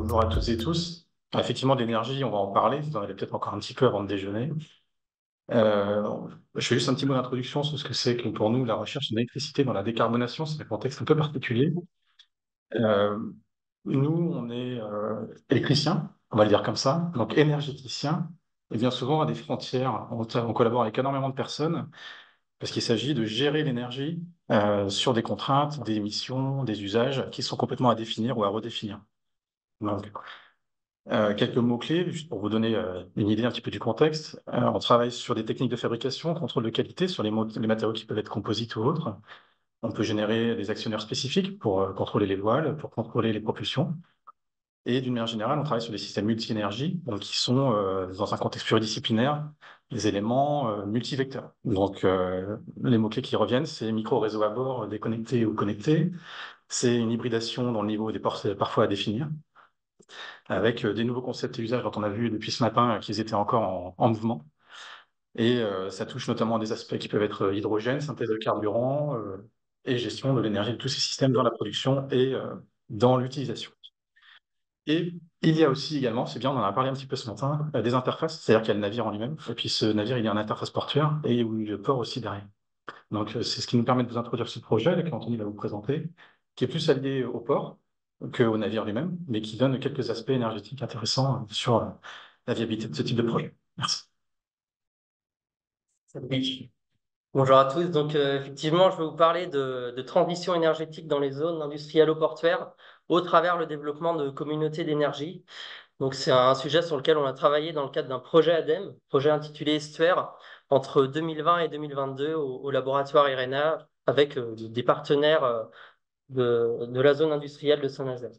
bonjour à toutes et tous. Effectivement, l'énergie, on va en parler. Vous en avez peut-être encore un petit peu avant de déjeuner. Je fais juste un petit mot d'introduction sur ce que c'est que pour nous la recherche en électricité dans la décarbonation. C'est un contexte un peu particulier. Euh, Nous, on est électriciens, on va le dire comme ça, donc énergéticiens. Et bien souvent, à des frontières, on collabore avec énormément de personnes parce qu'il s'agit de gérer l'énergie sur des contraintes, des missions, des usages qui sont complètement à définir ou à redéfinir. Donc, quelques mots-clés, juste pour vous donner une idée un petit peu du contexte. On travaille sur des techniques de fabrication, contrôle de qualité sur les matériaux qui peuvent être composites ou autres. On peut générer des actionneurs spécifiques pour contrôler les voiles, pour contrôler les propulsions. Et d'une manière générale, on travaille sur des systèmes multi-énergie, donc qui sont, dans un contexte pluridisciplinaire, des éléments multivecteurs. Donc, les mots-clés qui reviennent, c'est micro-réseau à bord déconnecté ou connecté. C'est une hybridation dont le niveau est parfois à définir, avec des nouveaux concepts et usages dont on a vu depuis ce matin qu'ils étaient encore en mouvement. Et ça touche notamment des aspects qui peuvent être hydrogène, synthèse de carburant et gestion de l'énergie de tous ces systèmes dans la production et dans l'utilisation. Et il y a aussi également, c'est bien, on en a parlé un petit peu ce matin, des interfaces, c'est-à-dire qu'il y a le navire en lui-même, et puis ce navire, il y a une interface portuaire et où il y a le port aussi derrière. Donc c'est ce qui nous permet de vous introduire ce projet, qu'Anthony va vous présenter, qui est plus allié au port qu'au navire lui-même, mais qui donne quelques aspects énergétiques intéressants sur la viabilité de ce type de projet. Merci. Oui. Bonjour à tous. Donc, effectivement, je vais vous parler de transition énergétique dans les zones industrielles-portuaires au travers le développement de communautés d'énergie. Donc, c'est un sujet sur lequel on a travaillé dans le cadre d'un projet ADEME, projet intitulé Estuaire, entre 2020 et 2022 au laboratoire IRENA avec des partenaires de la zone industrielle de Saint-Nazaire.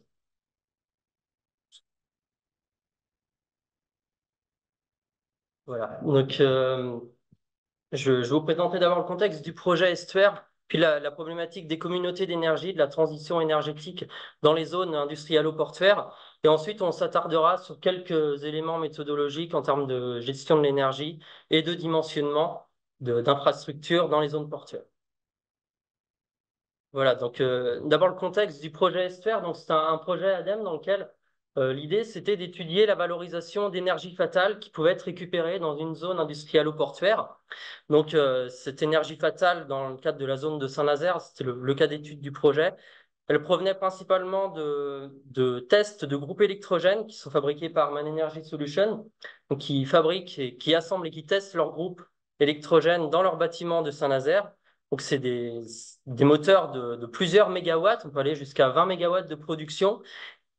Voilà. Donc, je vais vous présenter d'abord le contexte du projet Estuaire, puis la problématique des communautés d'énergie, de la transition énergétique dans les zones industrielles-portuaires. Et ensuite, on s'attardera sur quelques éléments méthodologiques en termes de gestion de l'énergie et de dimensionnement d'infrastructures dans les zones portuaires. Voilà, donc d'abord le contexte du projet Estuaire. Donc, c'est un projet ADEME dans lequel l'idée, c'était d'étudier la valorisation d'énergie fatale qui pouvait être récupérée dans une zone industrielle ou portuaire. Donc, cette énergie fatale, dans le cadre de la zone de Saint-Nazaire, c'était le cas d'étude du projet. Elle provenait principalement de tests de groupes électrogènes qui sont fabriqués par Man Energy Solutions, donc qui fabriquent et qui assemblent et qui testent leurs groupes électrogènes dans leur bâtiment de Saint-Nazaire. Donc, c'est des moteurs de plusieurs mégawatts, on peut aller jusqu'à 20 mégawatts de production,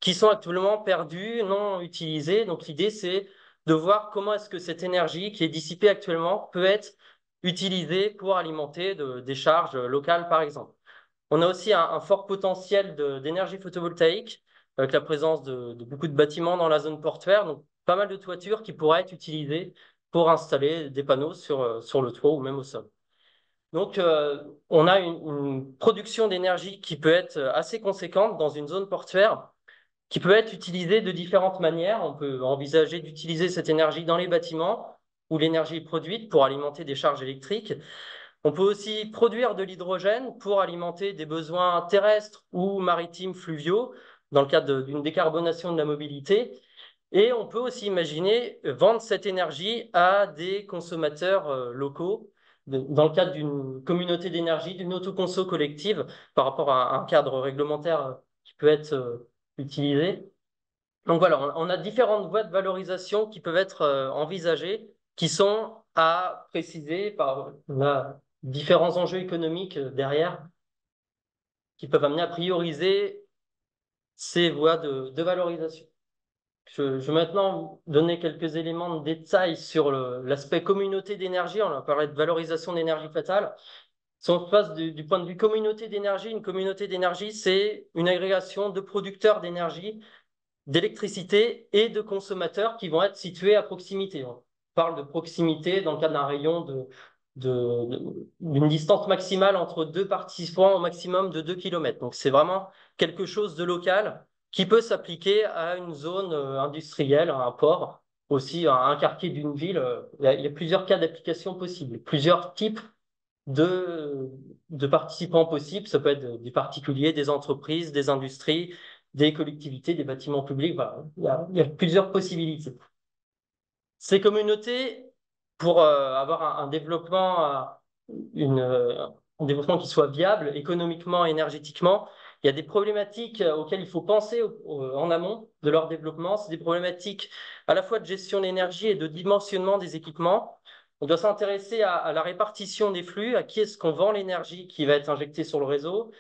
qui sont actuellement perdus, non utilisés. Donc l'idée, c'est de voir comment est-ce que cette énergie qui est dissipée actuellement peut être utilisée pour alimenter des charges locales, par exemple. On a aussi un fort potentiel d'énergie photovoltaïque, avec la présence de beaucoup de bâtiments dans la zone portuaire, donc pas mal de toitures qui pourraient être utilisées pour installer des panneaux sur le toit ou même au sol. Donc, on a une production d'énergie qui peut être assez conséquente dans une zone portuaire, qui peut être utilisée de différentes manières. On peut envisager d'utiliser cette énergie dans les bâtiments où l'énergie est produite pour alimenter des charges électriques. On peut aussi produire de l'hydrogène pour alimenter des besoins terrestres ou maritimes fluviaux dans le cadre d'une décarbonation de la mobilité. Et on peut aussi imaginer vendre cette énergie à des consommateurs locaux dans le cadre d'une communauté d'énergie, d'une autoconso collective par rapport à un cadre réglementaire qui peut être utilisé. Donc voilà, on a différentes voies de valorisation qui peuvent être envisagées, qui sont à préciser par différents enjeux économiques derrière, qui peuvent amener à prioriser ces voies de valorisation. Je vais maintenant donner quelques éléments de détail sur l'aspect communauté d'énergie. On a parlé de valorisation d'énergie fatale. Si on se passe du point de vue communauté d'énergie, une communauté d'énergie, c'est une agrégation de producteurs d'énergie, d'électricité et de consommateurs qui vont être situés à proximité. On parle de proximité dans le cadre d'un rayon d'une distance maximale entre deux participants au maximum de 2 km. Donc c'est vraiment quelque chose de local qui peut s'appliquer à une zone industrielle, à un port, aussi à un quartier d'une ville. Il y a plusieurs cas d'application possibles, plusieurs types de participants possibles. Ça peut être des particuliers, des entreprises, des industries, des collectivités, des bâtiments publics. Voilà. Il y a plusieurs possibilités. Ces communautés, pour avoir un développement, un développement qui soit viable économiquement et énergétiquement, il y a des problématiques auxquelles il faut penser en amont de leur développement. C'est des problématiques à la fois de gestion de l'énergie et de dimensionnement des équipements. On doit s'intéresser à la répartition des flux, à qui est-ce qu'on vend l'énergie qui va être injectée sur le réseau,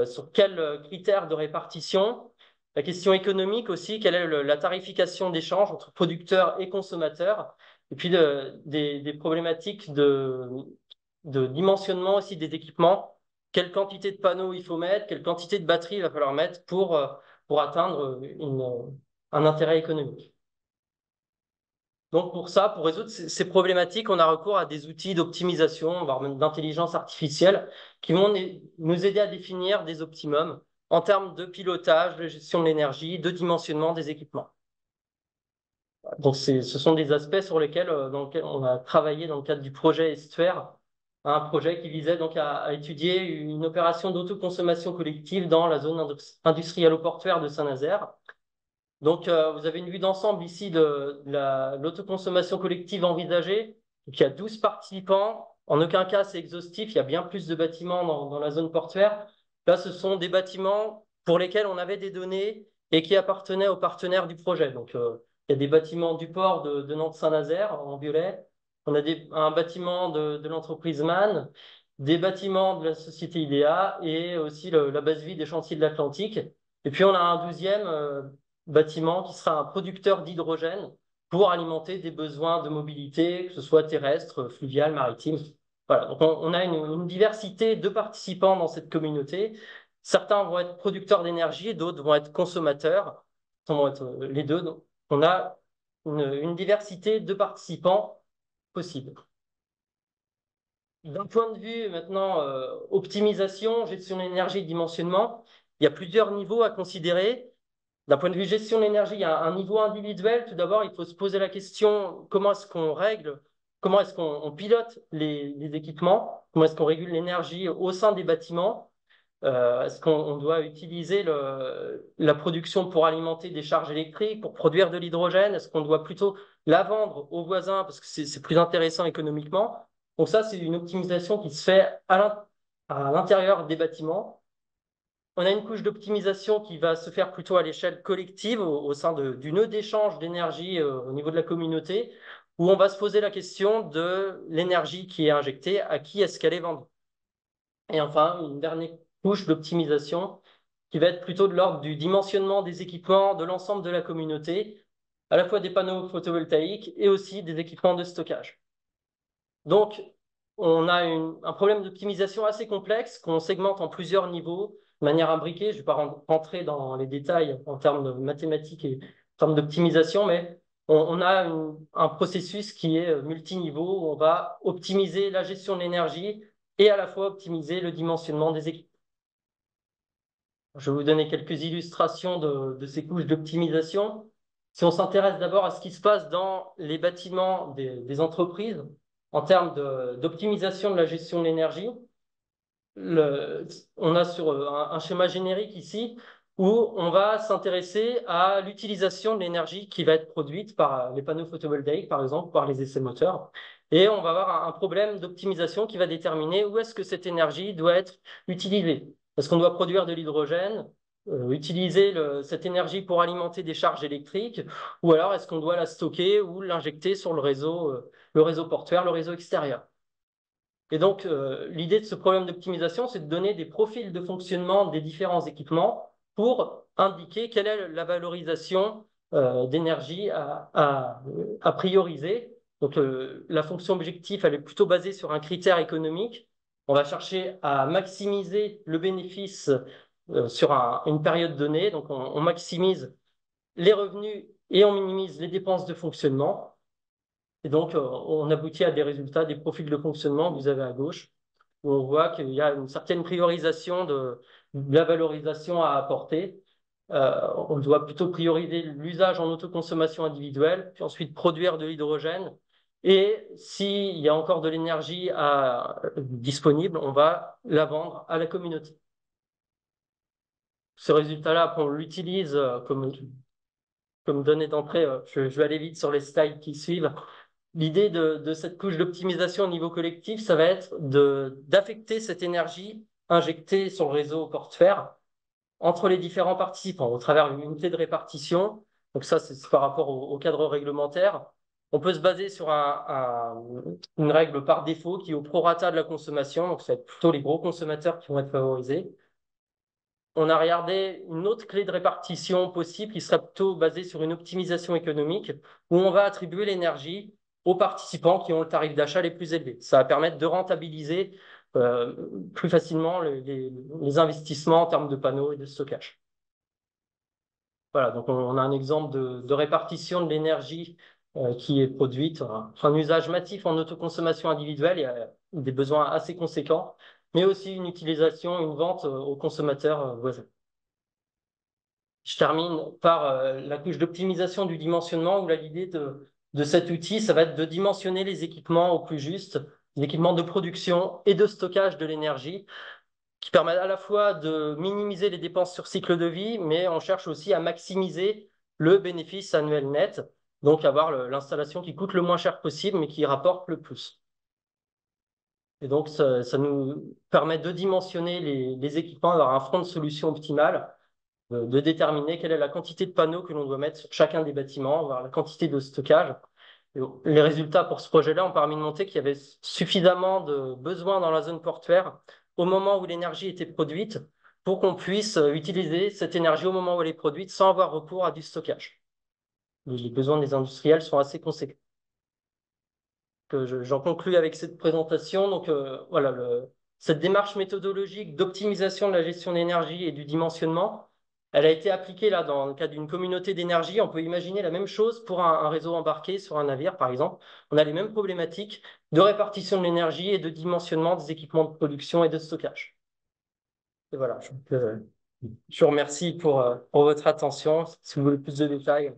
sur quels critères de répartition. La question économique aussi, quelle est la tarification d'échange entre producteurs et consommateurs, et puis des problématiques de dimensionnement aussi des équipements, quelle quantité de panneaux il faut mettre, quelle quantité de batterie il va falloir mettre pour atteindre un intérêt économique. Donc pour ça, pour résoudre ces problématiques, on a recours à des outils d'optimisation, voire même d'intelligence artificielle, qui vont nous aider à définir des optimums en termes de pilotage, de gestion de l'énergie, de dimensionnement des équipements. Donc ce sont des aspects dans lesquels on a travaillé dans le cadre du projet Esther, un projet qui visait donc à étudier une opération d'autoconsommation collective dans la zone industrielle-portuaire de Saint-Nazaire. Donc, vous avez une vue d'ensemble ici de l'autoconsommation collective envisagée. Donc, il y a 12 participants. En aucun cas, c'est exhaustif. Il y a bien plus de bâtiments dans la zone portuaire. Là, ce sont des bâtiments pour lesquels on avait des données et qui appartenaient aux partenaires du projet. Donc, il y a des bâtiments du port de Nantes-Saint-Nazaire en violet. On a un bâtiment de l'entreprise MAN, des bâtiments de la société IDEA et aussi la base vie des chantiers de l'Atlantique. Et puis, on a un 12e bâtiment qui sera un producteur d'hydrogène pour alimenter des besoins de mobilité, que ce soit terrestre, fluvial, maritime. Voilà, donc on a une diversité de participants dans cette communauté. Certains vont être producteurs d'énergie et d'autres vont être consommateurs. Ça vont être les deux. Donc, on a une diversité de participants possible. D'un point de vue maintenant optimisation, gestion de l'énergie et dimensionnement, il y a plusieurs niveaux à considérer. D'un point de vue gestion de l'énergie, il y a un niveau individuel. Tout d'abord, il faut se poser la question, comment est-ce qu'on règle, comment est-ce qu'on pilote les équipements, comment est-ce qu'on régule l'énergie au sein des bâtiments. Est-ce qu'on doit utiliser la production pour alimenter des charges électriques, pour produire de l'hydrogène? Est-ce qu'on doit plutôt la vendre aux voisins parce que c'est plus intéressant économiquement? Donc ça, c'est une optimisation qui se fait à l'intérieur des bâtiments. On a une couche d'optimisation qui va se faire plutôt à l'échelle collective, au sein du nœud d'échange d'énergie au niveau de la communauté, où on va se poser la question de l'énergie qui est injectée, à qui est-ce qu'elle est vendue. Et enfin, une dernière couche d'optimisation qui va être plutôt de l'ordre du dimensionnement des équipements de l'ensemble de la communauté, à la fois des panneaux photovoltaïques et aussi des équipements de stockage. Donc, on a un problème d'optimisation assez complexe qu'on segmente en plusieurs niveaux de manière imbriquée. Je ne vais pas rentrer dans les détails en termes de mathématiques et en termes d'optimisation, mais on a un processus qui est multiniveau où on va optimiser la gestion de l'énergie et à la fois optimiser le dimensionnement des équipes. Je vais vous donner quelques illustrations de ces couches d'optimisation. Si on s'intéresse d'abord à ce qui se passe dans les bâtiments des entreprises en termes d'optimisation de la gestion de l'énergie, on a sur un schéma générique ici où on va s'intéresser à l'utilisation de l'énergie qui va être produite par les panneaux photovoltaïques, par exemple, par les essais moteurs. Et on va avoir un problème d'optimisation qui va déterminer où est-ce que cette énergie doit être utilisée. Est-ce qu'on doit produire de l'hydrogène, utiliser cette énergie pour alimenter des charges électriques, ou alors est-ce qu'on doit la stocker ou l'injecter sur le réseau portuaire, le réseau extérieur? Et donc, l'idée de ce problème d'optimisation, c'est de donner des profils de fonctionnement des différents équipements pour indiquer quelle est la valorisation d'énergie à prioriser. Donc, la fonction objectif, elle est plutôt basée sur un critère économique. On va chercher à maximiser le bénéfice sur une période donnée. Donc, on maximise les revenus et on minimise les dépenses de fonctionnement. Et donc, on aboutit à des résultats, des profils de fonctionnement que vous avez à gauche, où on voit qu'il y a une certaine priorisation de la valorisation à apporter. On doit plutôt prioriser l'usage en autoconsommation individuelle, puis ensuite produire de l'hydrogène. Et s'il y a encore de l'énergie disponible, on va la vendre à la communauté. Ce résultat-là, après, on l'utilise comme donnée d'entrée. Je vais aller vite sur les slides qui suivent. L'idée de cette couche d'optimisation au niveau collectif, ça va être d'affecter cette énergie injectée sur le réseau portefeuille entre les différents participants au travers d'une unité de répartition. Donc ça, c'est par rapport au cadre réglementaire. On peut se baser sur une règle par défaut qui est au prorata de la consommation. Donc, ça va être plutôt les gros consommateurs qui vont être favorisés. On a regardé une autre clé de répartition possible qui serait plutôt basée sur une optimisation économique où on va attribuer l'énergie aux participants qui ont le tarif d'achat les plus élevés. Ça va permettre de rentabiliser euh, plus facilement les investissements en termes de panneaux et de stockage. Voilà, donc on a un exemple de répartition de l'énergie qui est produite, un usage massif en autoconsommation individuelle, il y a des besoins assez conséquents, mais aussi une utilisation, une vente aux consommateurs voisins. Je termine par la couche d'optimisation du dimensionnement, où l'idée de cet outil, ça va être de dimensionner les équipements au plus juste, les équipements de production et de stockage de l'énergie, qui permet à la fois de minimiser les dépenses sur cycle de vie, mais on cherche aussi à maximiser le bénéfice annuel net, donc avoir l'installation qui coûte le moins cher possible, mais qui rapporte le plus. Et donc, ça nous permet de dimensionner les équipements, d'avoir un front de solution optimal, de déterminer quelle est la quantité de panneaux que l'on doit mettre sur chacun des bâtiments, voir la quantité de stockage. Et les résultats pour ce projet-là ont permis de montrer qu'il y avait suffisamment de besoins dans la zone portuaire au moment où l'énergie était produite pour qu'on puisse utiliser cette énergie au moment où elle est produite sans avoir recours à du stockage. Les besoins des industriels sont assez conséquents. J'en conclus avec cette présentation. Donc voilà, cette démarche méthodologique d'optimisation de la gestion de l'énergie et du dimensionnement, elle a été appliquée là dans le cadre d'une communauté d'énergie. On peut imaginer la même chose pour un réseau embarqué sur un navire, par exemple. On a les mêmes problématiques de répartition de l'énergie et de dimensionnement des équipements de production et de stockage. Et voilà, je vous remercie pour votre attention. Si vous voulez plus de détails.